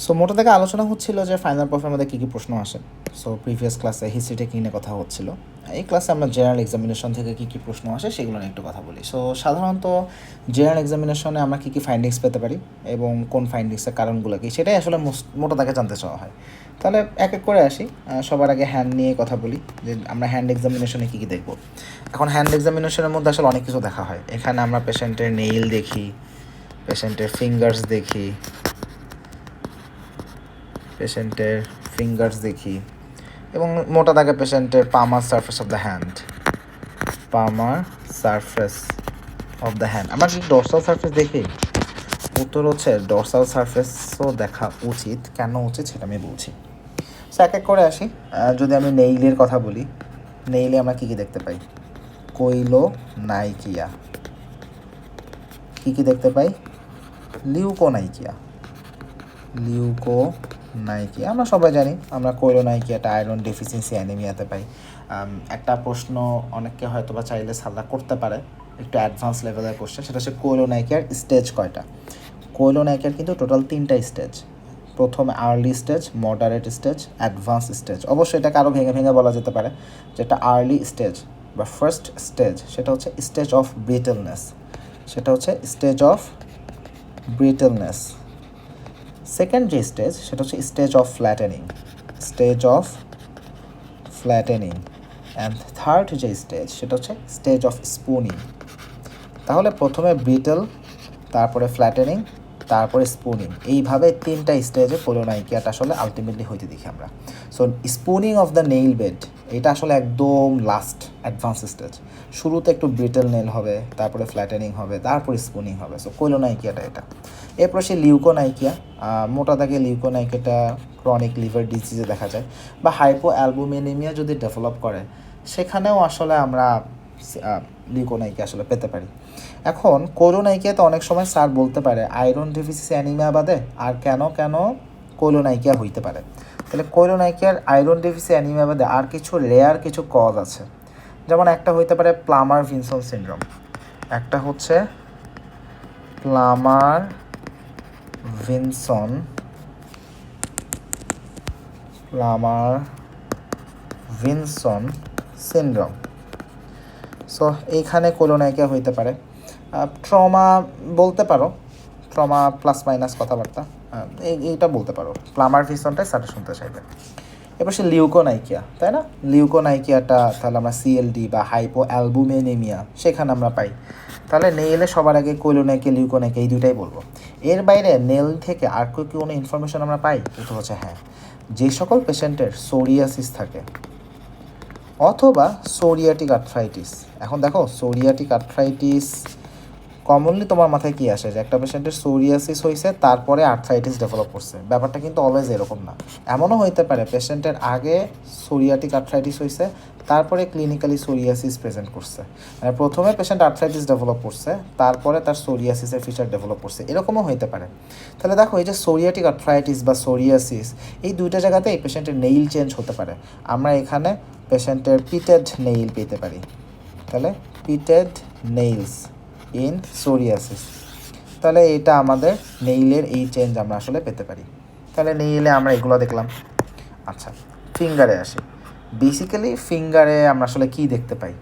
So মোটা থেকে আলোচনা হচ্ছিল যে ফাইনাল পরীক্ষার মধ্যে কী কী প্রশ্ন আসে। সো প্রিভিয়াস ক্লাসে হিস্ট্রি টেকনিক নিয়ে কথা হচ্ছিল। এই ক্লাসে আমরা জেনারেল এক্সামিনেশন থেকে কী কী প্রশ্ন আসে সেগুলো নিয়ে একটু কথা বলি। সো সাধারণত জেনারেল এক্সামিনেশনে আমরা কী কী ফাইন্ডিংস পেতে পারি এবং কোন ফাইন্ডিংসের কারণগুলো কী সেটাই আসলে মোটা দাগে জানতে চাওয়া হয়। তাহলে এক এক করে আসি। সবার আগে হ্যান্ড নিয়ে কথা বলি যে আমরা হ্যান্ড এক্সামিনেশনে কী কী দেখব। এখন হ্যান্ড এক্সামিনেশনের মধ্যে আসলে অনেক কিছু দেখা হয়। এখানে আমরা পেশেন্টের নেইল দেখি, পেশেন্টের ফিঙ্গার্স দেখি, দেখি এবং মোটা দাগে পেশেন্টের পামার সারফেস অফ দ্য হ্যান্ড, আমরা কি ডর্সাল সারফেস দেখি? উত্তর হচ্ছে ডর্সাল সারফেসও দেখা উচিত। কেন উচিত সেটা আমি বলছি। সো এক এক করে আসি। যদি আমি নেইলের কথা বলি, নেইলে আমরা কী কী দেখতে পাই? কোইলোনাইকিয়া। কী কী দেখতে পাই? লিউকোনাইকিয়া। আমরা সবাই জানি আমরা কোইলোনাইকিয়াটা আয়রন ডেফিসিয়েন্সি অ্যানিমিয়াতে পাই। একটা প্রশ্ন অনেককে হয়তো বা চাইলে সাল্লা করতে পারে, একটু অ্যাডভান্স লেভেলের কোশ্চেন, সেটা হচ্ছে কোইলোনাইকিয়ার স্টেজ কয়টা। কোইলোনাইকিয়ার কিন্তু টোটাল 3টা স্টেজ। প্রথম early stage, moderate stage, advance stage. অবশ্যই এটাকে আরও ভেঙে ভেঙে বলা যেতে পারে, যেটা আর্লি স্টেজ বা ফার্স্ট স্টেজ সেটা হচ্ছে স্টেজ অফ ব্রিটেলনেস। সেকেন্ড যে স্টেজ সেটা হচ্ছে স্টেজ অফ ফ্ল্যাটেনিং। অ্যান্ড থার্ড যে স্টেজ সেটা হচ্ছে স্টেজ অফ স্পুনিং। তাহলে প্রথমে ব্রিটল, তারপরে ফ্ল্যাটেনিং, তারপরে স্পুনিং, এইভাবে 3টা স্টেজে কোইলোনাইকিয়াটা আসলে আলটিমেটলি হইতে দেখি আমরা। So spooning of the nail bed এটা আসলে একদম লাস্ট অ্যাডভান্স স্টেজ। শুরুতে একটু ব্রিটল নেল হবে, তারপরে ফ্ল্যাটেনিং হবে, তারপরে স্পুনিং হবে। সো কোইলোনাইকিয়াটা এটা। এরপর সে লিউকোনাইকিয়া। মোটা দাগে লিউকোনাইকিয়াটা ক্রনিক লিভার ডিজিজে দেখা যায়, বা হাইপো অ্যালবুমিনেমিয়া যদি ডেভেলপ করে সেখানেও আসলে আমরা লিউকোনাইকিয়া আসলে পেতে পারি। এখন কোইলোনাইকিয়াতে অনেক সময় স্যার বলতে পারে আয়রন ডেফিসিয়েন্সি অ্যানিমিয়া বাদে আর কেন কোইলোনাইকিয়া হইতে পারে। তাহলে কোইলোনাইকিয়ার আয়রন ডেফিসিয়েন্সি অ্যানিমিয়া বাদে আর কিছু রেয়ার কিছু কজ আছে। যেমন একটা হইতে পারে প্লামার ভিনসন সিনড্রোম, একটা হচ্ছে প্লামার ভিনসন সিনড্রোম। সো এইখানে কোইলোনাইকিয়া হইতে পারে। ট্রমা বলতে পারো, ট্রমা প্লাস মাইনাস কথাবার্তা এইটা বলতে পারো। প্লামার ভিনসনটাই স্যারটা শুনতে চাইবে। এবার সে লিউকোনাইকিয়া, তাই না? লিউকোনাইকিয়াটা তাহলে আমরা সিএলডি বা হাইপো অ্যালবুমিনেমিয়া সেখানে আমরা পাই। তাহলে নেইলে সবার আগে কোইলোনাইকিয়া, লিউকোনাইকিয়া এই দুইটাই বলবো। এর বাইরে নেল থেকে আর কোনো ইনফরমেশন আমরা পাই? এটা হচ্ছে হ্যাঁ, যে সকল পেশেন্টের সোরিয়াসিস থাকে অথবা সোরিয়াটিক আর্থ্রাইটিস। এখন দেখো সোরিয়াটিক আর্থ্রাইটিস কমনলি তোমার মাথায় কী আসে যে একটা পেশেন্টের সোরিয়াসিস হয়েছে তারপরে আর্থ্রাইটিস ডেভেলপ করছে। ব্যাপারটা কিন্তু অলওয়েজ এরকম না। এমনও হইতে পারে পেশেন্টের আগে সোরিয়াটিক আর্থ্রাইটিস হয়েছে, তারপরে ক্লিনিক্যালি সোরিয়াসিস প্রেজেন্ট করছে। মানে প্রথমে পেশেন্ট আর্থ্রাইটিস ডেভেলপ করছে, তারপরে তার সোরিয়াসিসের ফিচার ডেভেলপ করছে, এরকমও হইতে পারে। তাহলে দেখো এই যে সোরিয়াটিক আর্থ্রাইটিস বা সোরিয়াসিস, এই দুইটা জায়গাতে এই পেশেন্টের নেইল চেঞ্জ হতে পারে। আমরা এখানে পেশেন্টের পিটেড নেইল পেতে পারি। তাহলে পিটেড নেইলস ইন সোরিয়াসিস, তাহলে এটা আমাদের নেইলের এই চেঞ্জ আমরা আসলে পেতে পারি। তাহলে নেইলে আমরা এগুলো দেখলাম। আচ্ছা, ফিঙ্গারে আসি। বেসিক্যালি ফিঙ্গারে আমরা আসলে কী দেখতে পাই?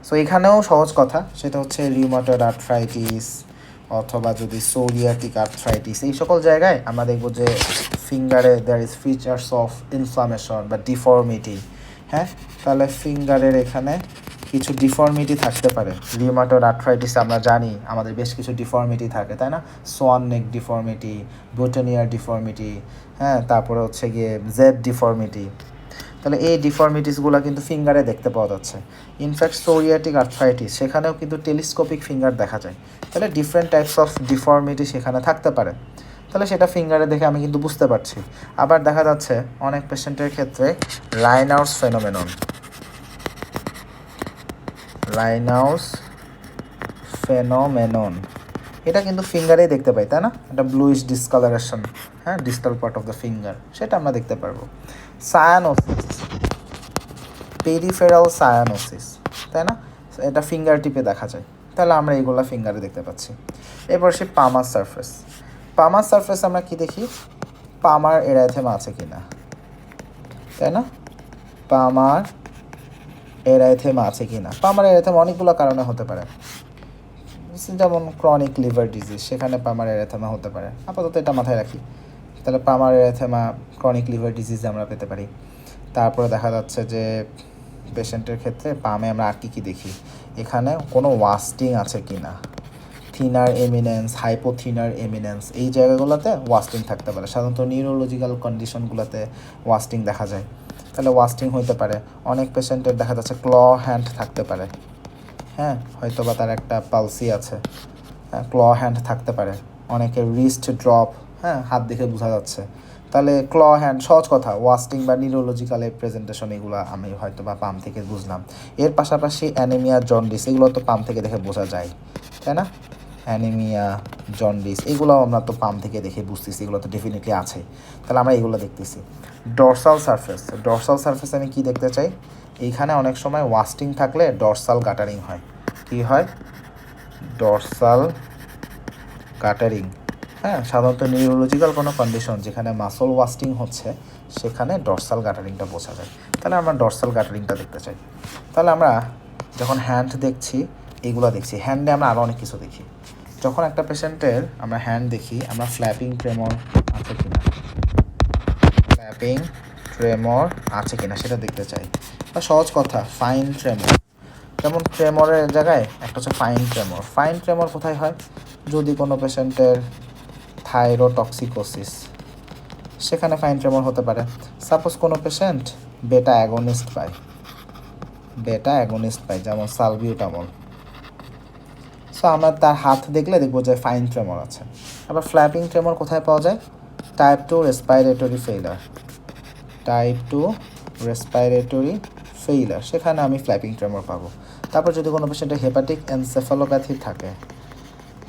সো এখানেও সহজ কথা, সেটা হচ্ছে রিউমাটয়েড আর্থ্রাইটিস অথবা যদি সোরিয়াটিক আর্থ্রাইটিস, এই সকল জায়গায় আমরা দেখব যে ফিঙ্গারে there is features of inflammation বা ডিফর্মিটি। হ্যাঁ, তাহলে ফিঙ্গারের এখানে কিছু ডিফর্মিটি থাকতে পারে। রিউমাটয়েড আর্থ্রাইটিসে আমরা জানি আমাদের বেশ কিছু ডিফর্মিটি থাকে, তাই না? সোয়ান নেক ডিফর্মিটি, বুটেনিয়ার ডিফর্মিটি, হ্যাঁ, তারপরে হচ্ছে গিয়ে জেড ডিফর্মিটি। তাহলে এই ডিফর্মিটিসগুলো কিন্তু ফিঙ্গারে দেখতে পাওয়া যাচ্ছে। ইনফ্যাক্ট সোরিয়াটিক আর্থ্রাইটিস সেখানেও কিন্তু টেলিস্কোপিক ফিঙ্গার দেখা যায়। তাহলে ডিফারেন্ট টাইপস অফ ডিফর্মিটি সেখানে থাকতে পারে। তাহলে সেটা ফিঙ্গারে দেখে আমি কিন্তু বুঝতে পারছি। আবার দেখা যাচ্ছে অনেক পেশেন্টের ক্ষেত্রে রাইনাউস ফেনোমেনন এটা কিন্তু ফিঙ্গারেই দেখতে পাই, তাই না? এটা ব্লুইশ ডিসকালারেশন, হ্যাঁ, distal part of the finger, সেটা আমরা দেখতে পারবো। সায়ানোসিস, পেরিফেরাল সায়ানোসিস, তাই না? এটা ফিঙ্গার টিপে দেখা যায়। তাহলে আমরা এইগুলো ফিঙ্গারে দেখতে পাচ্ছি। এরপর সে পামার সারফেস আমরা কি দেখি? পামার এরাইথেমা আছে কি না, তাই না? পামার এরাইথেমা আছে কি না? পামার এরাইথেমা অনেকগুলো কারণে হতে পারে, যেমন ক্রনিক লিভার ডিজিজ, সেখানে পামার এরাইথেমা হতে পারে। আপাতত এটা মাথায় রাখি। তাহলে পামার এরাইথেমা ক্রনিক লিভার ডিজিজ আমরা পেতে পারি। তারপরে দেখা যাচ্ছে যে পেশেন্টের ক্ষেত্রে পামে আমরা আর কী দেখি, এখানে কোনো ওয়াস্টিং আছে কি না, থিনার এমিনেন্স, হাইপোথিনার এমিনেন্স, এই জায়গাগুলোতে ওয়াস্টিং থাকতে পারে। সাধারণত নিউরোলজিক্যাল কন্ডিশনগুলোতে ওয়াস্টিং দেখা যায়, তাহলে ওয়াস্টিং হইতে পারে। অনেক পেশেন্টের দেখা যাচ্ছে ক্ল হ্যান্ড থাকতে পারে, হ্যাঁ, হয়তো বা তার একটা পালসি আছে, হ্যাঁ, ক্ল হ্যান্ড থাকতে পারে। অনেকের রিস্ট ড্রপ, হ্যাঁ, হাত দেখে বোঝা যাচ্ছে। তাহলে ক্ল হ্যান্ড, সহজ কথা, ওয়াস্টিং বা নিউরোলজিক্যাল প্রেজেন্টেশন, এগুলো আমি হয়তো বা পাম থেকে বুঝলাম। এর পাশাপাশি অ্যানিমিয়া, জন্ডিস, এগুলো তো পাম থেকে দেখে বোঝা যায়, তাই না? অ্যানিমিয়া, জন্ডিস, এগুলোও আমরা তো পাম থেকে দেখে বুঝতেছি, এগুলো তো ডেফিনেটলি আছে। তাহলে আমরা এগুলো দেখতেছি। ডরসাল সারফেস, ডরসাল সারফেস আমি কি দেখতে চাই? এইখানে অনেক সময় ওয়াস্টিং থাকলে ডরসাল গাটারিং হয়। কি হয়? ডরসাল গাটারিং, হ্যাঁ, সাধারণত নিউরোলজিক্যাল কোনো কন্ডিশন যেখানে মাসল ওয়াস্টিং হচ্ছে, সেখানে ডরসাল গাটারিংটা বোঝা যায়। তাহলে আমরা ডরসাল গাটারিংটা দেখতে চাই। তাহলে আমরা যখন হ্যান্ড দেখছি, এগুলো দেখছি। হ্যান্ডে আমরা আরও অনেক কিছু দেখি। যখন একটা পেশেন্টের আমরা হ্যান্ড দেখি, আমরা ফ্ল্যাপিং ট্রেমর আছে কিনা, ফ্ল্যাপিং ট্রেমর আছে কিনা সেটা দেখতে চাই। বা সহজ কথা, ফাইন ট্রেমর, যেমন ট্রেমরের জায়গায় একটা হচ্ছে ফাইন ট্রেমর। ফাইন ট্রেমর কোথায় হয়? যদি কোনো পেশেন্টের থাইরোটক্সিকোসিস, সেখানে ফাইন ট্রেমর হতে পারে। সাপোজ কোনো পেশেন্ট বেটা অ্যাগনিস্ট পায়, বেটা অ্যাগনিস্ট পায়, যেমন সালবিউটামল, সো আমরা তার হাত দেখলে দেখবো যে ফাইন ট্রেমর আছে। আবার ফ্ল্যাপিং ট্রেমর কোথায় পাওয়া যায়? Type 2 respiratory failure, type 2 respiratory failure, সেখানে আমি ফ্ল্যাপিং ট্রেমর পাবো। তারপর যদি কোনো পেশেন্টের হেপাটিক এনসেফালোপ্যাথি থাকে,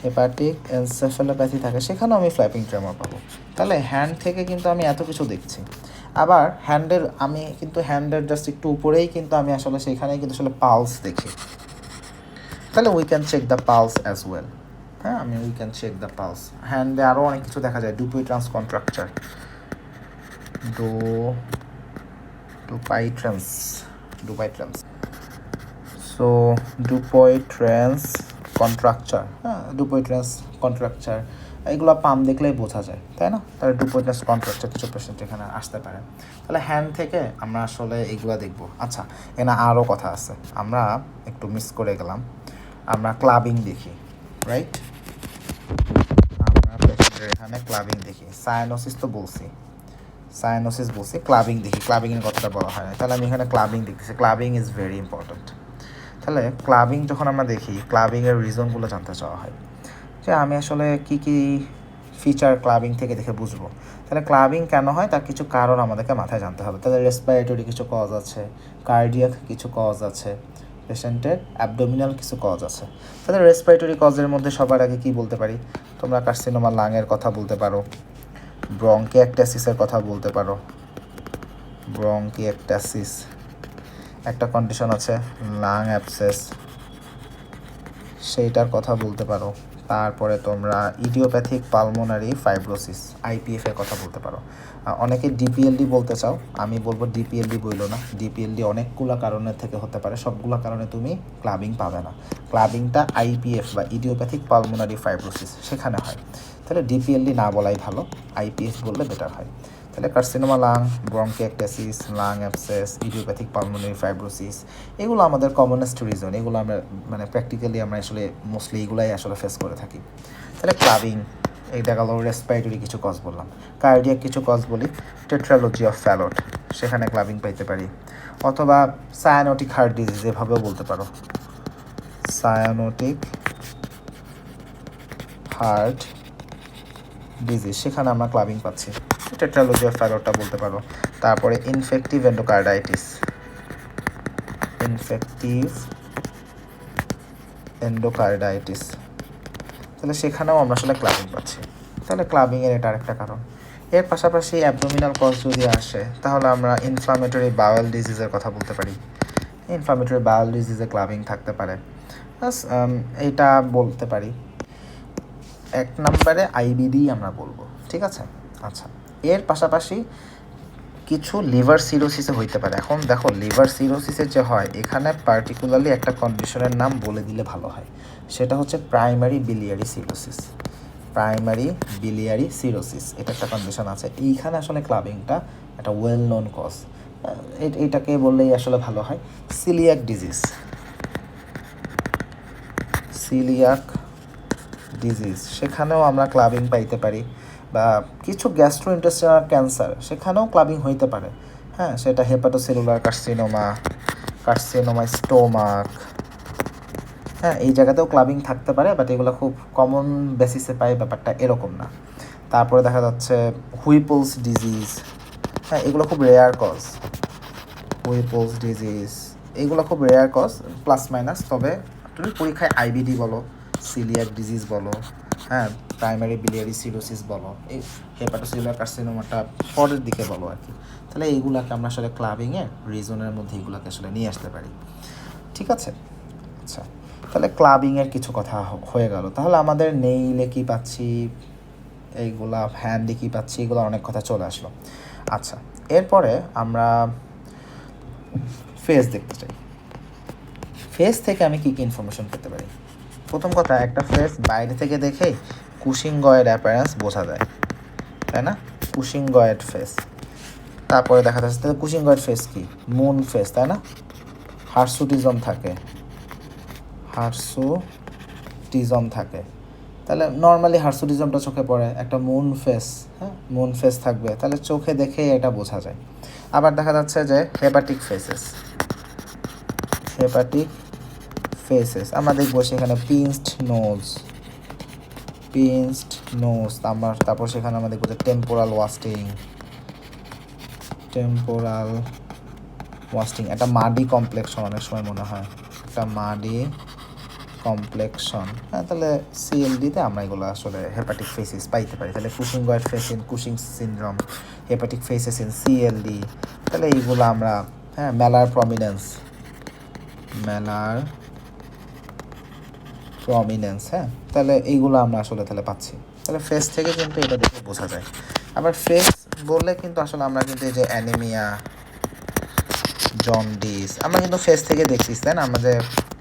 হেপাটিক এনসেফালোপ্যাথি থাকে, সেখানেও আমি ফ্ল্যাপিং ট্রেমর পাবো। তাহলে হ্যান্ড থেকে কিন্তু আমি এত কিছু দেখছি। আবার হ্যান্ডের, আমি কিন্তু হ্যান্ডের জাস্ট একটু উপরেই কিন্তু আমি আসলে সেখানেই কিন্তু আসলে পালস দেখি। তাহলে we can check the pulse as well, হ্যাঁ, we can check the pulse. হ্যান্ডে আরও অনেক কিছু দেখা যায়। Dupuytren's contracture, Dupuytren's, so Dupuytren's contracture, হ্যাঁ, ডুপোইট্রান্স কন্ট্রাকচার, এগুলো পাম দেখলেই বোঝা যায়, তাই না? তাহলে ডুপোইট্রান্স কন্ট্রাকচার কিছু পেশেন্ট এখানে আসতে পারে। তাহলে হ্যান্ড থেকে আমরা আসলে এগুলো দেখবো। আচ্ছা, এখানে আরও কথা আছে, আমরা একটু মিস করে গেলাম। আমরা ক্লাবিং দেখি, রাইট? আমরা পেশেন্টের এখানে ক্লাবিং দেখি। সায়ানোসিস তো বলছি, সায়ানোসিস বলছি, ক্লাবিং দেখি, ক্লাবিংয়ের কথাটা বলা হয় না। তাহলে আমি এখানে ক্লাবিং দেখতেছি। Clubbing is very important. তাহলে ক্লাবিং যখন আমরা দেখি, ক্লাবিংয়ের রিজনগুলো জানতে চাওয়া হয়, যে আমি আসলে কী কী ফিচার ক্লাবিং থেকে দেখে বুঝবো। তাহলে ক্লাবিং কেন হয় তার কিছু কারণ আমাদেরকে মাথায় জানতে হবে। তাহলে রেসপিরেটরি কিছু কজ আছে, কার্ডিয়াক কিছু কজ আছে, পেশেন্টের অ্যাবডোমিনাল কিছু কজ আছে। তাহলে রেসপিরেটরি কজের মধ্যে সবার আগে কি বলতে পারি? তোমরা কার্সিনোমা লাংয়ের কথা বলতে পারো, ব্রঙ্কিয়েক্টাসিসের কথা বলতে পারো। ব্রঙ্কিয়েক্টাসিস একটা কন্ডিশন আছে, লাং অ্যাবসেস, সেইটার কথা বলতে পারো। তারপরে তোমরা ইডিওপ্যাথিক পালমোনারি ফাইব্রোসিস, আইপিএফের কথা বলতে পারো। অনেকে ডিপিএলডি বলতে চাও, আমি বলবো ডিপিএলডি বইলো না। ডিপিএলডি অনেকগুলো কারণের থেকে হতে পারে, সবগুলো কারণে তুমি ক্লাবিং পাবে না। ক্লাবিংটা আইপিএফ বা ইডিওপ্যাথিক পালমোনারি ফাইব্রোসিস, সেখানে হয়। তাহলে ডিপিএলডি না বলাই ভালো, আইপিএফ বললে বেটার হয়। তাহলে carcinoma lung, bronchiectasis, lung abscess, idiopathic pulmonary fibrosis, এগুলো আমাদের কমনেস্ট রিজন। এগুলো আমরা মানে প্র্যাকটিক্যালি আমরা আসলে মোস্টলি এগুলাই আসলে ফেস করে থাকি। তাহলে ক্লাবিং, এইটা গেল রেসপিরেটরি কিছু কজ বললাম। কার্ডিয়াক কিছু কজ বলি, টেট্রালজি অফ ফ্যালট, সেখানে ক্লাবিং পাইতে পারি। অথবা সায়ানোটিক হার্ট ডিজিজ, এভাবেও বলতে পারো, সায়ানোটিক হার্ট ডিজিজ, সেখানে আমরা ক্লাবিং পাচ্ছি। টেট্রালজি অফ ফ্যালটটা বলতে পারো। তারপরে ইনফেক্টিভ এন্ডোকার্ডাইটিস, ইনফেক্টিভ এন্ডোকার্ডাইটিস, তাহলে সেখানেও আমরা আসলে ক্লাবিং পাচ্ছি। তাহলে ক্লাবিংয়ের এটা আরেকটা কারণ। এর পাশাপাশি অ্যাবডোমিনাল কজ যদি আসে, তাহলে আমরা ইনফ্লামেটরি বাওয়েল ডিজিজের কথা বলতে পারি। ইনফ্লামেটরি বাওয়েল ডিজিজে ক্লাবিং থাকতে পারে, বাস এইটা বলতে পারি। এক নম্বরে আইবিডি আমরা বলবো, ঠিক আছে? আচ্ছা, এর পাশাপাশি কিছু লিভার সিরোসিসও হইতে পারে। এখন দেখো লিভার সিরোসিসের যে হয় এখানে পার্টিকুলারলি একটা কন্ডিশনের নাম বলে দিলে ভালো হয়, সেটা হচ্ছে primary biliary cirrhosis. Primary biliary cirrhosis এটা একটা কন্ডিশন আছে। এইখানে আসলে ক্লাবিংটা একটা ওয়েল নোন কজ, এটাকে বললেই আসলে ভালো হয়। সিলিয়াক ডিজিজ, সিলিয়াক ডিজিজ সেখানেও আমরা ক্লাবিং পাইতে পারি, বা কিছু গ্যাস্ট্রোইন্টেস্টিনাল ক্যান্সার সেখানেও ক্লাবিং হইতে পারে। হ্যাঁ, সেটা হেপাটোসেলুলার কার্সিনোমা, কার্সিনোমা স্টোমাক, হ্যাঁ এই জায়গাতেও ক্লাবিং থাকতে পারে, বাট এগুলো খুব কমন বেসিসে পাই, ব্যাপারটা এরকম না। তারপরে দেখা যাচ্ছে হুইপলস ডিজিজ, হ্যাঁ এগুলো খুব রেয়ার কজ। হুইপলস ডিজিজ এগুলো খুব রেয়ার কজ, প্লাস মাইনাস। তবে তুমি পরীক্ষায় আইবিডি বলো, সিলিয়াক ডিজিজ বলো, হ্যাঁ প্রাইমারি বিলিয়ারি সিরোসিস বলো, এই হেপাটোসেলুলার কার্সিনোমাটা পরের দিকে বলো আর কি, তাহলে এইগুলোকে আমরা আসলে ক্লাবিংয়ে রিজনের মধ্যে এইগুলোকে আসলে নিয়ে আসতে পারি। ঠিক আছে, আচ্ছা তাহলে ক্লাবিংয়ের কিছু কথা হয়ে গেল। তাহলে আমাদের নেইলে কী পাচ্ছি, এইগুলা হ্যান্ডে কী পাচ্ছি, এগুলো অনেক কথা চলে আসলো। আচ্ছা এরপরে আমরা ফেস দেখতে চাই। ফেস থেকে আমি কী কী ইনফরমেশন পেতে পারি? প্রথম কথা, একটা ফেস বাইরে থেকে দেখেই কুশিং গয়েড অ্যাপিয়ারেন্স বোঝা যায়, তাই না? Cushingoid face. তারপরে দেখা যাচ্ছে তাহলে কুশিং গয়েড ফেস কি? মুন ফেস, তাই না? হার্সুটিজম থাকে, হার্সুটিজম থাকে। তাহলে নর্মালি হার্সুটিজমটা চোখে পড়ে, একটা মুন ফেস, হ্যাঁ মুন ফেস থাকবে, তাহলে চোখে দেখেই এটা বোঝা যায়। আবার দেখা যাচ্ছে যে হেপাটিক ফেসেস, হেপাটিক ফেসেস আমরা দেখবো সেখানে পিন্সড নোজ, পিন্সড নোজ। তারপর সেখানে আমরা দেখবো যে টেম্পোরাল ওয়াস্টিং, টেম্পোরাল ওয়াস্টিং, একটা মাডি কমপ্লেক্সন অনেক সময় মনে হয়, একটা মাডি কমপ্লেক্সন। হ্যাঁ তাহলে সিএলডিতে আমরা এগুলো আসলে হেপাটিক ফেসেস পাইতে পারি। তাহলে cushingoid face in Cushing syndrome, hepatic facies in CLD, তাহলে এইগুলো আমরা, হ্যাঁ ম্যালার প্রমিনেন্স, ম্যালার প্রমিনেন্স, হ্যাঁ তাহলে এইগুলো আমরা আসলে তাহলে পাচ্ছি। তাহলে ফেস থেকে কিন্তু এটা দেখে বোঝা যায়। আবার ফেস বললে কিন্তু আসলে আমরা কিন্তু এই যে অ্যানিমিয়া, জন্ডিস আমরা কিন্তু ফেস থেকে দেখছি, তাই না? আমরা যে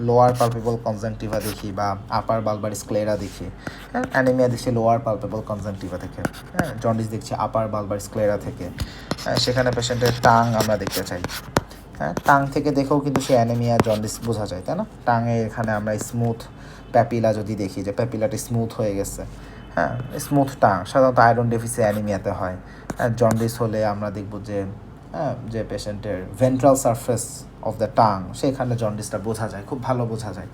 লোয়ার পালপেবল কনজাংটিভা দেখি বা আপার বালবার স্ক্লেরা দেখি, হ্যাঁ অ্যানিমিয়া দেখছি লোয়ার পালপেবল কনজাংটিভা থেকে, হ্যাঁ জন্ডিস দেখছি আপার বালবার স্ক্লেরা থেকে। হ্যাঁ সেখানে পেশেন্টের টাং আমরা দেখতে চাই, হ্যাঁ টাং থেকে দেখেও কিন্তু সে অ্যানিমিয়া জন্ডিস বোঝা যায়, তাই না? টাঙে এখানে আমরা স্মুথ প্যাপিলা যদি দেখি যে প্যাপিলাটি স্মুথ হয়ে গেছে, হ্যাঁ স্মুথ টাং সাধারণত আয়রন ডেফিসিয়েন্সি অ্যানিমিয়াতে হয়। হ্যাঁ জন্ডিস হলে আমরা দেখব যে, হ্যাঁ যে পেশেন্টের ventral surface of the tongue সেখানে জন্ডিসটা বোঝা যায়, খুব ভালো বোঝা যায়।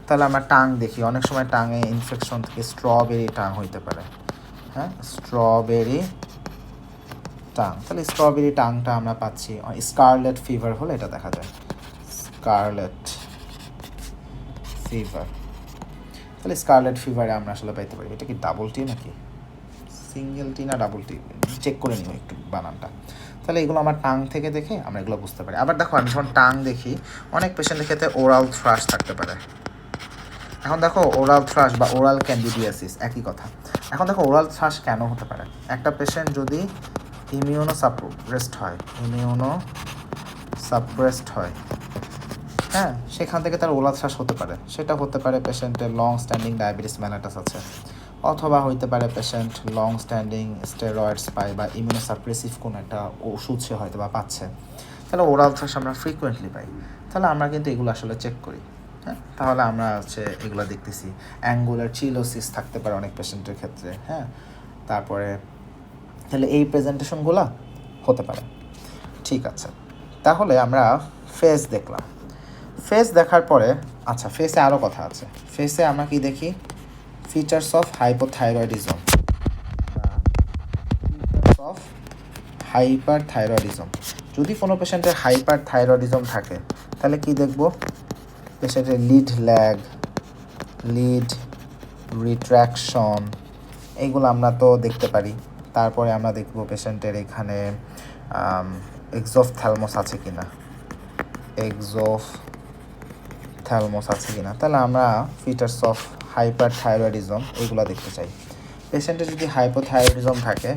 তাহলে আমরা টাং দেখি, অনেক সময় টাঙে ইনফেকশন থেকে স্ট্রবেরি টাং হইতে পারে, হ্যাঁ স্ট্রবেরি টাং। তাহলে স্ট্রবেরি টাংটা আমরা পাচ্ছি। স্কারলেট ফিভার হলে এটা দেখা যায়, স্কারলেট ফিভার। তাহলে স্কারলেট ফিভারে আমরা আসলে পাইতে পারি। এটা কি ডাবল টি নাকি সিঙ্গেল টি না ডাবল টি, চেক করে নিব একটু বানানটা। তাহলে এগুলো আমার টাং থেকে দেখে আমরা এগুলো বুঝতে পারি। আবার দেখো আমি যখন টাং দেখি, অনেক পেশেন্টের ক্ষেত্রে ওরাল থ্রাশ থাকতে পারে। এখন দেখো ওরাল থ্রাশ বা ওরাল ক্যান্ডিডিয়াসিস একই কথা। এখন দেখো ওরাল থ্রাশ কেন হতে পারে? একটা পেশেন্ট যদি ইমিউনো সাপ্রেসড হয়, ইমিউনো সাপ্রেসড হয়, হ্যাঁ সেখান থেকে তার ওরাল থ্রাশ হতে পারে। সেটা হতে পারে পেশেন্টের লং স্ট্যান্ডিং ডায়াবেটিস মেলাটাস আছে, অথবা হইতে পারে পেশেন্ট লং স্ট্যান্ডিং স্টেরয়েডস পায় বা ইমিউনোসাপ্রেসিভ কোনো একটা ওষুধ সে হয়তো বা পাচ্ছে। তাহলে ওরাল থ্রাশ আমরা ফ্রিকুয়েন্টলি পাই। তাহলে আমরা কিন্তু এগুলো আসলে চেক করি, হ্যাঁ তাহলে আমরা হচ্ছে এগুলো দেখতেছি। অ্যাঙ্গুলার চিলোসিস থাকতে পারে অনেক পেশেন্টের ক্ষেত্রে, হ্যাঁ তারপরে তাহলে এই প্রেজেন্টেশনগুলো হতে পারে। ঠিক আছে, তাহলে আমরা ফেস দেখলাম। ফেস দেখার পরে আচ্ছা ফেসে আরও কথা আছে। ফেসে আমরা কি দেখি? Features of hypothyroidism, features of hyper thyroidism. যদি কোনো পেশেন্টের হাইপার থাইরয়েডিজম থাকে তাহলে কি দেখব? পেশেন্টের লিড ল্যাগ, লিড রিট্র্যাকশন, এইগুলো আমরা তো দেখতে পারি। তারপরে আমরা দেখব পেশেন্টের এখানে এক্সোফথ্যালমাস আছে কি না, এক্সোফথ্যালমাস আছে কি না। তাহলে আমরা ফিচার্স অফ হাইপার থাইরয়েডিজম এইগুলো দেখতে চাই। পেশেন্টের যদি হাইপোথাইরয়েডিজম থাকে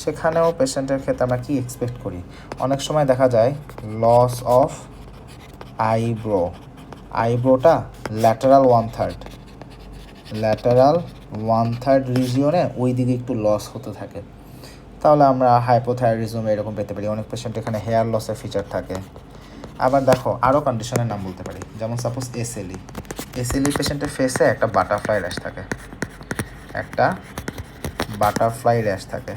সেখানেও পেশেন্টের ক্ষেত্রে আমরা কি এক্সপেক্ট করি, অনেক সময় দেখা যায় লস অফ আইব্রোটা ল্যাটারাল 1/3 রিজিয়নে ওই দিকে একটু লস হতে থাকে, তাহলে আমরা হাইপোথাইরয়েডিজম এরকম পেতে পারি। অনেক পেশেন্ট এখানে হেয়ার লসের ফিচার থাকে। আবার দেখো আরও কন্ডিশনের নাম বলতে পারি, যেমন সাপোজ এসএলই পেশেন্টের ফেসে একটা বাটারফ্লাই র্যাশ থাকে।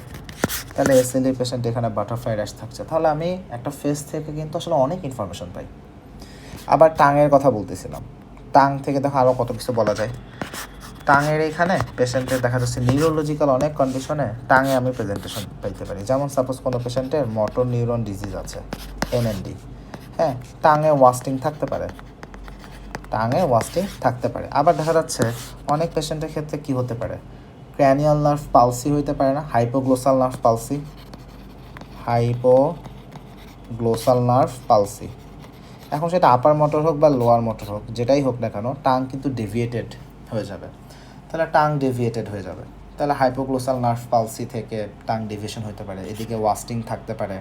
তাহলে এসএলই পেশেন্ট এখানে বাটারফ্লাই র্যাশ থাকছে, তাহলে আমি একটা ফেস থেকে কিন্তু আসলে অনেক ইনফরমেশন পাই। আবার টাঙের কথা বলতেছিলাম, টাং থেকে দেখো আরও কত কিছু বলা যায়। টাঙের এখানে পেশেন্টের দেখা যাচ্ছে নিউরোলজিক্যাল অনেক কন্ডিশনে টাঙে আমি প্রেজেন্টেশন পাইতে পারি। যেমন সাপোজ কোনো পেশেন্টের মোটর নিউরন ডিজিজ আছে, এমএনডি, হ্যাঁ, টাঙে ওয়াস্টিং থাকতে পারে। আবার দেখা যাচ্ছে অনেক পেশেন্টের ক্ষেত্রে কি হতে পারে, ক্র্যানিয়াল নার্ভ পালসি হইতে পারে না, হাইপোগ্লোসাল নার্ভ পালসি। এখন সেটা আপার মোটর হোক বা লোয়ার মোটর হোক, যেটাই হোক না কেন, টাং কিন্তু ডেভিয়েটেড হয়ে যাবে। তাহলে হাইপোগ্লোসাল নার্ভ পালসি থেকে টাং ডেভিয়েশন হতে পারে। এদিকে ওয়াস্টিং থাকতে পারে,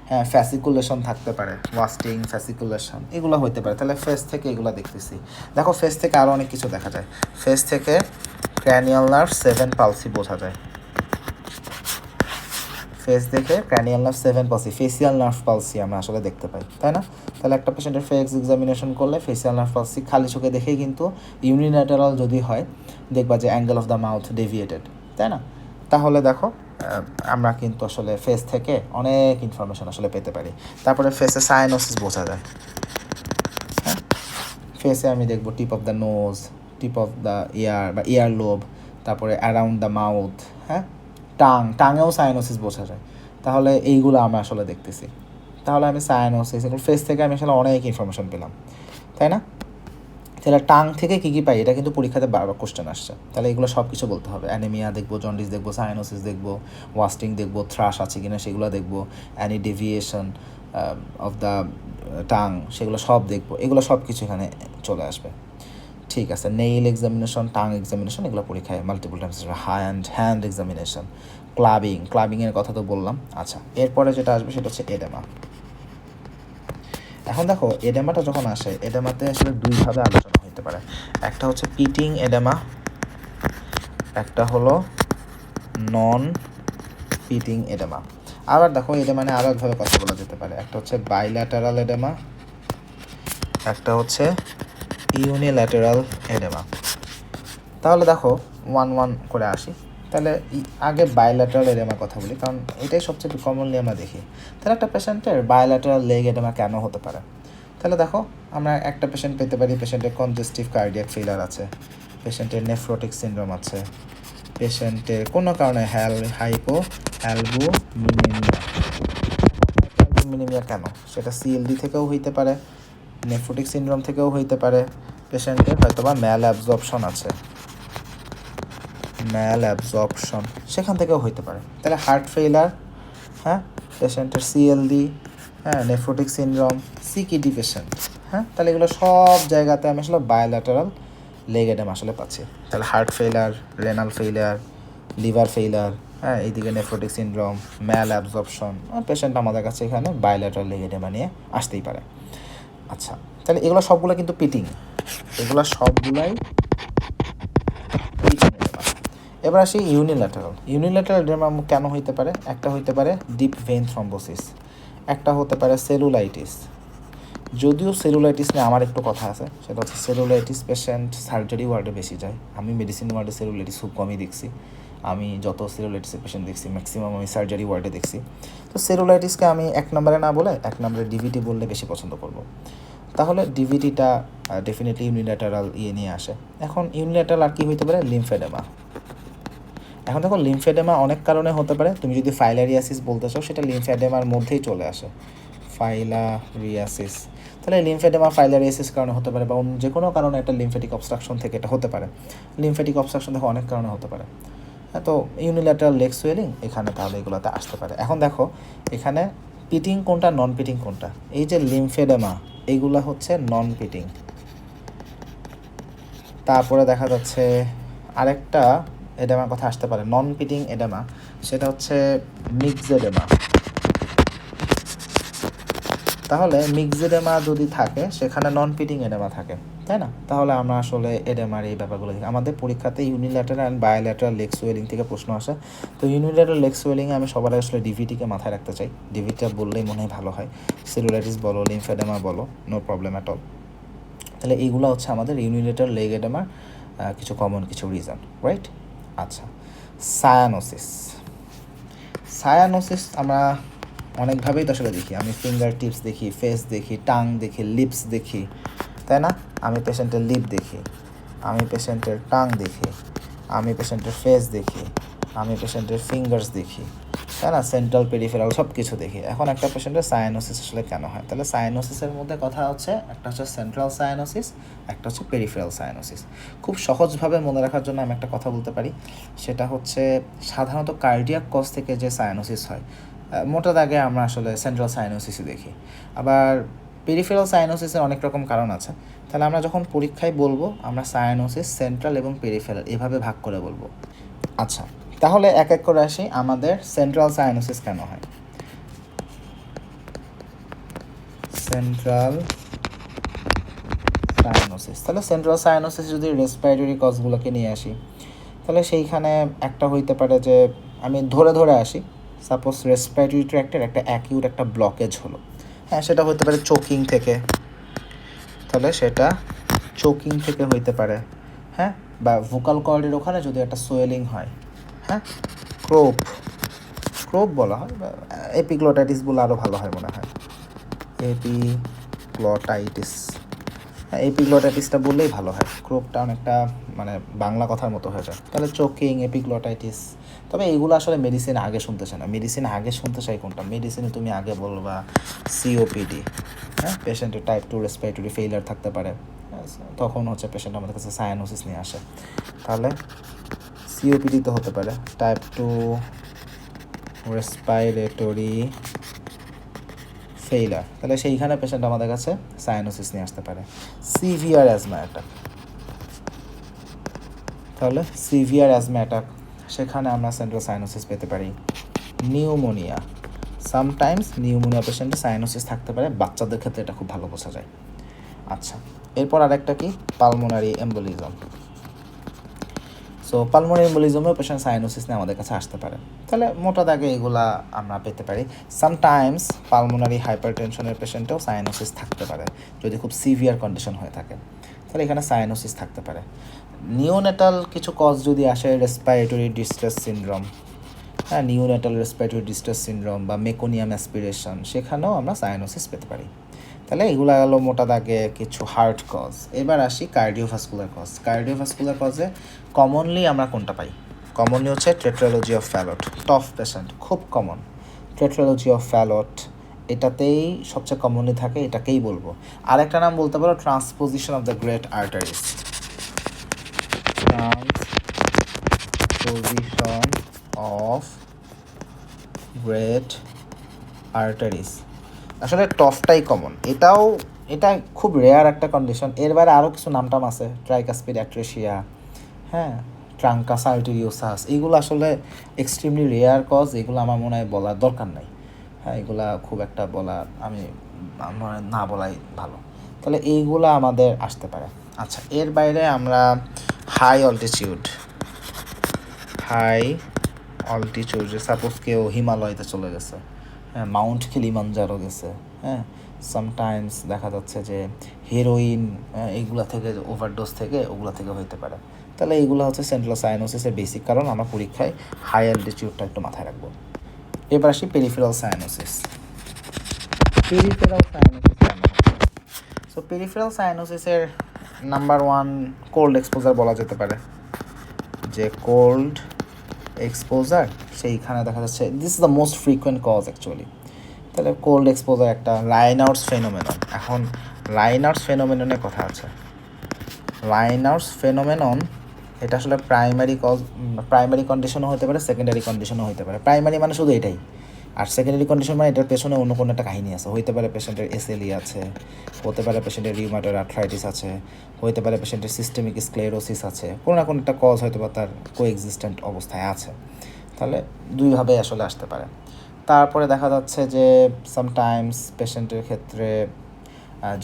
হ্যাঁ, ফ্যাসিকুলেশন থাকতে পারে, ওয়াস্টিং, ফ্যাসিকুলেশন এগুলো হতে পারে। তাহলে ফেস থেকে এগুলো দেখতেছি। দেখো ফেস থেকে আরও অনেক কিছু দেখা যায়। ফেস থেকে ক্র্যানিয়াল নার্ভ 7 পালসি বোঝা যায়। ফেস দেখে cranial nerve 7 palsy, facial nerve palsy আমরা আসলে দেখতে পাই, তাই না? তাহলে একটা পেশেন্টের ফেস এক্সামিনেশন করলে ফেসিয়াল নার্ভ পালসি খালি চোখে দেখেই কিন্তু ইউনিল্যাটারাল যদি হয় দেখবা যে angle of the mouth deviated, তাই না? তাহলে দেখো আমরা কিন্তু আসলে ফেস থেকে অনেক ইনফরমেশন আসলে পেতে পারি। তারপরে ফেসে সায়ানোসিস বোঝা যায়, হ্যাঁ, ফেসে আমি দেখবো tip of the nose, tip of the ear বা ইয়ার লোব, তারপরে অ্যারাউন্ড দ্য মাউথ, হ্যাঁ, টাঙেও সায়ানোসিস বোঝা যায়। তাহলে এইগুলো আমরা আসলে দেখতেছি। তাহলে আমি সায়ানোসিস এগুলো ফেস থেকে আমি আসলে অনেক ইনফরমেশন পেলাম, তাই না? তাহলে টাং থেকে কী কী পাই, এটা কিন্তু পরীক্ষাতে বারবার কোশ্চেন আসছে। তাহলে এগুলো সব কিছু বলতে হবে। অ্যানিমিয়া দেখবো, জন্ডিস দেখবো, সায়ানোসিস দেখবো, ওয়াস্টিং দেখবো, থ্রাশ আছে কিনা সেগুলো দেখবো, any deviation of the tongue সেগুলো সব দেখবো। এগুলো সব কিছু এখানে চলে আসবে। ঠিক আছে, নেইল এক্সামিনেশন, টাং এক্সামিনেশন এগুলো পরীক্ষায় মাল্টিপল টাইমস। হ্যান্ড এক্সামিনেশন, ক্লাবিংয়ের কথা তো বললাম। আচ্ছা, এরপরে যেটা আসবে সেটা হচ্ছে এডেমা। এখন দেখো এডেমাটা যখন আসে, এডেমাতে আসলে দুইভাবে আলোচনা হতে পারে। একটা হচ্ছে পিটিং এডেমা, একটা হলো নন পিটিং এডেমা। আবার দেখো এডেমা নিয়ে আরও একভাবে কথা বলা যেতে পারে। একটা হচ্ছে বাইল্যাটারাল এডেমা, একটা হচ্ছে ইউনিল্যাটারাল এডেমা। তাহলে দেখো 1-1 করে আসি। তাহলে আগে বায়োল্যাটারাল এডেমার কথা বলি, কারণ এটাই সবচেয়ে কমনলি আমরা দেখি। তাহলে একটা পেশেন্টের বায়োল্যাটারাল লেগ এডেমা কেন হতে পারে? তাহলে দেখো আমরা একটা পেশেন্ট পেতে পারি, পেশেন্টের কনজেস্টিভ কার্ডিয়াক ফেইলার আছে, পেশেন্টের নেফ্রোটিক সিনড্রোম আছে, পেশেন্টের কোনো কারণে হাইপোঅ্যালবুমিনেমিয়া কেন, সেটা সিএলডি থেকেও হইতে পারে, নেফ্রোটিক সিনড্রোম থেকেও হইতে পারে, পেশেন্টের হয়তো বা ম্যাল অ্যাবজর্পশন সেখান থেকেও হইতে পারে। তাহলে হার্ট ফেইলার, হ্যাঁ, পেশেন্টের সিএলডি, হ্যাঁ, নেফ্রোটিক সিনড্রোম, সিকিডি পেশেন্ট, হ্যাঁ, তাহলে এগুলো সব জায়গাতে আমি আসলে বায়োল্যাটারাল লেগ এডেমা আসলে পাচ্ছি। তাহলে heart failure, renal failure, liver failure, হ্যাঁ, এইদিকে নেফ্রোটিক সিনড্রোম, ম্যাল অ্যাবজর্পশন, পেশেন্ট আমাদের কাছে এখানে বায়োল্যাটারাল লেগ এডেমা নিয়ে আসতেই পারে। আচ্ছা, তাহলে এগুলো সবগুলো কিন্তু পিটিং, এগুলো সবগুলাই পিটিং এডেমা। এবার আসি ইউনিল্যাটারাল এডেমা কেন হইতে পারে? একটা হইতে পারে ডিপ ভেইন থ্রম্বোসিস, একটা হতে পারে সেলুলাইটিস। যদিও সেলুলাইটিস নিয়ে আমার একটু কথা আছে, সেটা হচ্ছে সেলুলাইটিস পেশেন্ট সার্জারি ওয়ার্ডে বেশি যায়। আমি মেডিসিন ওয়ার্ডে সেলুলাইটিস খুব কমই দেখছি। আমি যত সেলুলাইটিসের পেশেন্ট দেখছি ম্যাক্সিমাম আমি সার্জারি ওয়ার্ডে দেখছি। তো সেলুলাইটিসকে আমি 1 নম্বরে না বলে 1 নম্বরে ডিভিটি বললে বেশি পছন্দ করব। তাহলে ডিভিটিটা ডেফিনেটলি ইউনিল্যাটারাল নিয়ে আসে। এখন ইউনিল্যাটারাল আর কি হইতে পারে? লিম্ফেডেমা। এখন দেখো লিম্ফেডেমা অনেক কারণে হতে পারে। তুমি যদি ফাইলারিয়াসিস বলতে চাও সেটা লিম্ফেডেমার মধ্যেই চলে আসে, ফাইলারিয়াসিস। তাহলে লিম্ফেডেমা ফাইলারিয়াসিস কারণে হতে পারে, বা অন্য যে কোনো কারণে একটা লিম্ফেটিক অবস্ট্রাকশন থেকে এটা হতে পারে। লিম্ফেটিক অবস্ট্রাকশন দেখো অনেক কারণে হতে পারে। তো ইউনিল্যাটারাল লেগ সোয়েলিং এখানে তাহলে এগুলোতে আসতে পারে। এখন দেখো এখানে পিটিং কোনটা, নন পিটিং কোনটা? এই যে লিম্ফেডেমা এইগুলা হচ্ছে নন পিটিং। তারপরে দেখা যাচ্ছে আরেকটা এডেমার কথা আসতে পারে, নন পিটিং এডেমা, সেটা হচ্ছে মিক্সড এডেমা। তাহলে মিক্সড এডেমা যদি থাকে সেখানে নন পিটিং এডেমা থাকে, তাই না? তাহলে আমরা আসলে এডেমার এই ব্যাপারগুলো দেখি। আমাদের পরীক্ষাতে unilateral and bilateral leg swelling থেকে প্রশ্ন আসে। তো ইউনিল্যাটারাল লেগ সোয়েলিংয়ে আমি সবার আসলে ডিভিটিকে মাথায় রাখতে চাই, ডিভিটা বললেই মনে হয় ভালো হয়। সেলুলাইটিস বলো, লিমফেডেমা বলো, নো প্রবলেম অ্যাট অল। তাহলে এইগুলো হচ্ছে আমাদের ইউনিল্যাটারাল লেগ এডেমার কিছু কমন কিছু রিজন, রাইট? আচ্ছা, সায়ানোসিস। সায়ানোসিস আমরা অনেকভাবেই তো আসলে দেখি। আমি ফিঙ্গার টিপস দেখি, ফেস দেখি, টাং দেখি, লিপস দেখি, তাই না? আমি পেশেন্টের লিপ দেখি, আমি পেশেন্টের টাং দেখি, আমি পেশেন্টের ফেস দেখি, আমি পেশেন্টের ফিঙ্গার্স দেখি, তাই না? সেন্ট্রাল পেরিফেরাল সব কিছু দেখি। এখন একটা পেশেন্টের সায়ানোসিস আসলে কেন হয়? তাহলে সায়ানোসিসের মধ্যে কথা হচ্ছে একটা হচ্ছে সেন্ট্রাল সায়ানোসিস, একটা হচ্ছে পেরিফেরাল সায়ানোসিস। খুব সহজভাবে মনে রাখার জন্য আমি একটা কথা বলতে পারি, সেটা হচ্ছে সাধারণত কার্ডিয়াক কজ থেকে যে সায়ানোসিস হয়, মোটা দাগে আমরা আসলে সেন্ট্রাল সায়ানোসিসই দেখি। আবার পেরিফেরাল সায়ানোসিসের অনেক রকম কারণ আছে। তাহলে আমরা যখন পরীক্ষায় বলবো, আমরা সায়ানোসিস সেন্ট্রাল এবং পেরিফেরাল এভাবে ভাগ করে বলবো। আচ্ছা, তাহলে এক এক করে আসি। আমাদের সেন্ট্রাল সায়ানোসিস কেন হয়? সেন্ট্রাল সায়ানোসিস, তাহলে সেন্ট্রাল সায়ানোসিস যদি রেসপিরেটরি কজগুলোকে নিয়ে আসি, তাহলে সেইখানে একটা হইতে পারে যে, আমি ধরে ধরে আসি, সাপোজ রেসপিরেটরি ট্র্যাক্টের একটা অ্যাকিউট একটা ব্লকেজ হলো, হ্যাঁ, সেটা হইতে পারে চোকিং থেকে, তাহলে সেটা চোকিং থেকে হইতে পারে, হ্যাঁ, বা ভোকাল কর্ডের ওখানে যদি একটা সোয়েলিং হয়, হ্যাঁ, ক্রোপ ক্রোপ বলা হয়, বা এপিগ্লটাইটিস বলে আরও ভালো হয় মনে হয়, এপিগ্লটাইটিস, হ্যাঁ, এপিগ্লটাইটিসটা বললেই ভালো হয়, ক্রোপটা অনেকটা মানে বাংলা কথার মতো হয়ে যায়। তাহলে চোকিং, এপিগ্লটাইটিস। তবে এইগুলো আসলে মেডিসিন আগে শুনতে চায় না। মেডিসিন আগে শুনতে চাই কোনটা? মেডিসিনে তুমি আগে বলবা সিওপিডি, হ্যাঁ, পেশেন্টের টাইপ 2 রেসপিরেটরি ফেইলিয়ার থাকতে পারে, তখন হচ্ছে পেশেন্ট আমাদের কাছে সায়ানোসিস নিয়ে আসে। তাহলে সিওপিডি তো হতে পারে, টাইপ 2 রেসপিরেটরি ফেইলার, তাহলে সেইখানে পেশেন্ট আমাদের কাছে সায়ানোসিস নিয়ে আসতে পারে। সিভিয়ার অ্যাজমা অ্যাটাক, তাহলে সিভিয়ার অ্যাজমা অ্যাটাক, সেখানে আমরা সেন্ট্রাল সায়ানোসিস পেতে পারি। নিউমোনিয়া, সামটাইমস নিউমোনিয়া পেশেন্টে সায়ানোসিস থাকতে পারে, বাচ্চাদের ক্ষেত্রে এটা খুব ভালো বোঝা যায়। আচ্ছা, এরপর আরেকটা কি? Pulmonary embolism. সো পালমোনারি এম্বোলিজমেও পেশেন্ট সায়ানোসিস নিয়ে আমাদের কাছে আসতে পারে। তাহলে মোটা দাগে এগুলা আমরা পেতে পারি। সামটাইমস পালমোনারি হাইপারটেনশনের পেশেন্টেও সায়ানোসিস থাকতে পারে, যদি খুব সিভিয়ার কন্ডিশন হয়ে থাকে, তাহলে এখানে সায়ানোসিস থাকতে পারে। নিওনেটাল কিছু কজ যদি আসে, রেসপিরেটরি ডিস্ট্রেস সিনড্রোম, হ্যাঁ, নিওনেটাল রেসপিরেটরি ডিস্ট্রেস সিনড্রোম বা মেকোনিয়াম অ্যাসপিরেশন, সেখানেও আমরা সায়ানোসিস পেতে পারি। তাহলে এগুলো গেলো মোটা দাগে কিছু হার্ট কজ। এবার আসি কার্ডিওভাস্কুলার কজ। কার্ডিওভাস্কুলার কজে কমনলি আমরা কোনটা পাই? কমনলি হচ্ছে tetralogy of Fallot, TOF patient খুব কমন। টেট্রালজি অফ ফ্যালট এটাতেই সবচেয়ে কমনলি থাকে, এটাকেই বলবো। আরেকটা নাম বলতে পারো transposition of the great arteries, transposition of great arteries. আসলে টফটাই কমন, এটা খুব রেয়ার একটা কন্ডিশন। এর বাইরে আরও কিছু নামটাম আছে, ট্রাইকাসপিড অ্যাট্রেশিয়া, হ্যাঁ, ট্রাঙ্কাস আর্টেরিওসাস, এইগুলো আসলে এক্সট্রিমলি রেয়ার কজ, এগুলো আমার মনে হয় বলার দরকার নাই, হ্যাঁ, এগুলা খুব একটা বলা, আমার না বলাই ভালো। তাহলে এইগুলো আমাদের আসতে পারে। আচ্ছা, এর বাইরে আমরা হাই অল্টিটিউড সাপোজ কেউ হিমালয়তে চলে গেছে, হ্যাঁ, মাউন্ট কিলিমাঞ্জারো গেছে, হ্যাঁ, সামটাইমস দেখা যাচ্ছে যে হেরোইন এইগুলা থেকে, ওভারডোজ থেকে, ওগুলা থেকে হইতে পারে। তাহলে এইগুলো হচ্ছে সেন্ট্রাল সায়ানোসিসের বেসিক কারণ। আমরা পরীক্ষায় হাই অ্যালটিটিউডটা একটু মাথায় রাখবো। এবার আসি পেরিফেরাল সায়ানোসিস। পেরিফেরাল সায়ানোসিস কেন হচ্ছে? সো পেরিফেরাল সায়ানোসিসের নাম্বার 1 কোল্ড এক্সপোজার বলা যেতে পারে, যে কোল্ড এক্সপোজার সেইখানে দেখা যাচ্ছে this is the most frequent cause actually. তাহলে কোল্ড এক্সপোজার একটা রাইনাউটস ফেনোমেনন। এখন রাইনাউটস ফেনোমেননের কথা আছে। রাইনাউটস ফেনোমেনন এটা আসলে প্রাইমারি কন্ডিশনও হতে পারে, সেকেন্ডারি কন্ডিশনও হতে পারে। প্রাইমারি মানে শুধু এটাই, আর সেকেন্ডারি কন্ডিশন মানে এটার পেছনে অন্য কোনো একটা কাহিনী আছে, হইতে পারে পেশেন্টের এসএলই আছে, হতে পারে পেশেন্টের রিউমাটয়েড আর্থ্রাইটিস আছে, হইতে পারে পেশেন্টের সিস্টেমিক স্ক্লেরোসিস আছে, কোনো না কোনো একটা কজ হয়তো বা তার কোএক্সিস্টেন্ট অবস্থায় আছে, তাহলে দুইভাবে আসলে আসতে পারে। তারপরে দেখা যাচ্ছে যে সামটাইমস পেশেন্টের ক্ষেত্রে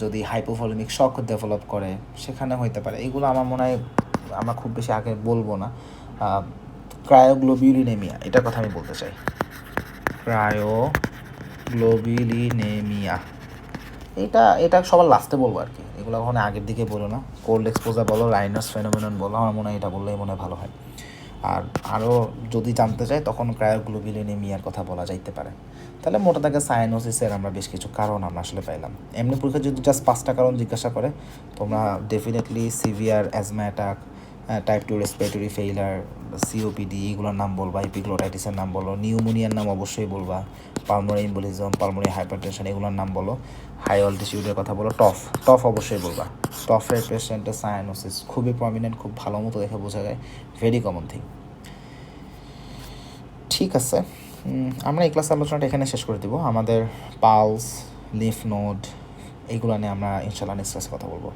যদি হাইপোভলিমিক শক ডেভেলপ করে সেখানে হইতে পারে, এগুলো আমার মনে হয় আমরা খুব বেশি আগে বলবো না। ক্রায়োগ্লোবিউলিনেমিয়া, এটার কথা আমি বলতে চাই, ক্রায়োগ্লোবিউলিনেমিয়া, এটা সবার লাস্টে বলবো আর কি, এগুলো ওখানে আগের দিকে বলো না। কোল্ড এক্সপোজার বলো, রাইনাস ফেনোমেনন বলো, আমার মনে হয় এটা বললেই মনে হয় ভালো হয়। আর আরও যদি জানতে চাই তখন ক্রায়োগ্লোবিউলিনেমিয়ার কথা বলা যাইতে পারে। তাহলে মোটা দাগে সায়ানোসিসের আমরা বেশ কিছু কারণ আমরা আসলে পাইলাম। এমনি পরীক্ষা যদি জাস্ট 5টা কারণ জিজ্ঞাসা করে, তোমরা definitely severe asthma attack, type 2 respiratory failure, COPD, এগুলোর নাম বলবা, এপিগ্লোটাইটিসের নাম বলো, নিউমোনিয়ার নাম অবশ্যই বলবা, পালমোনারি এম্বোলিজম, পালমোনারি হাইপারটেনশন, এগুলোর নাম বলো, হাই অল্টিটিউডের কথা বলো, টফ অবশ্যই বলবা। টফের পেশেন্টের সায়ানোসিস খুবই প্রমিনেন্ট, খুব ভালো মতো দেখে বোঝা যায়, ভেরি কমন থিং। ঠিক আছে, আমরা এই ক্লাস আলোচনাটা এখানে শেষ করে দিব। আমাদের পালস, লিফ নোড, এইগুলো নিয়ে আমরা ইনশাল্লাহ নেক্সট ক্লাসে কথা বলবো।